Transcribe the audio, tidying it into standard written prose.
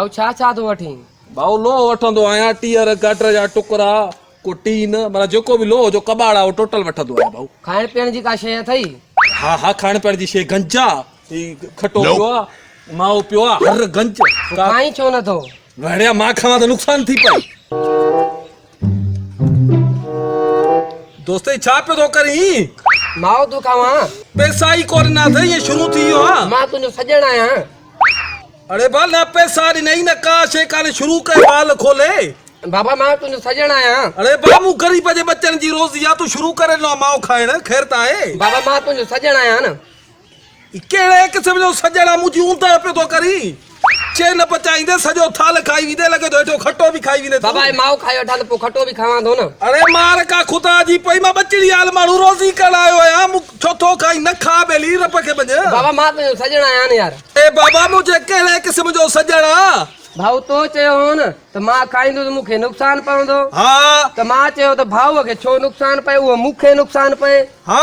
भाऊ छा छा तो वठी भाऊ लो वठंदो आहियां टीयर गटर जा टुकड़ा को टीन माना जेको भी लो जो कबाड़ आहे टोटल वठंदो आहियां भाऊ खाइण पीअण जी का शइ अथई हा हा खाइण पीअण जी शइ गंजा खटो पियो आहे माओ पियो आहे हर गंज खाई छो नथो वणिया मां खावां त नुक़सान थी पई दोस्ते छा पियो थो करी माओ तूं खावां पैसा ई कोन ना थे ये शुरू थी वियो आहे मां तुंहिंजो सजण आहियां अरे बाल ना पैसा ॾिनई न का शइ काने शुरू कयो बाल खोले बाबा मां तुंहिंजो सजण आहियां अरे बाबू गरीब जे बच्चन जी रोज़ी आहे तू शुरू करे ॾिनो माओ खाइण ख़ैर त आहे बाबा मां तुंहिंजो सजण आहियां न कहिड़े क़िस्म जो सजण आहे मुंहिंजी ऊंदड़ पियो थो करी चे न पचाईंदे सॼो थाल खाई वेंदे लॻे थो हेठो खटो बि खाई वेंदे बाबा माओ खाई वठां त पोइ खटो बि खावां थो न अरे मार का खुदा जी पई मां बचड़ी हाल माण्हू रोज़ी करायो आहियां छो थो खाई न खा बेली रप खे वञ बाबा मां तुंहिंजो सजण आहियां न यार ए बाबा मुंहिंजे कहिड़े क़िस्म जो सजण आहे भाऊ तो चयो हो न त मां खाईंदुसि मूंखे नुक़सान पवंदो हा त मां चयो त भाऊअ खे छो नुक़सान पए उहो मूंखे नुक़सान पए हा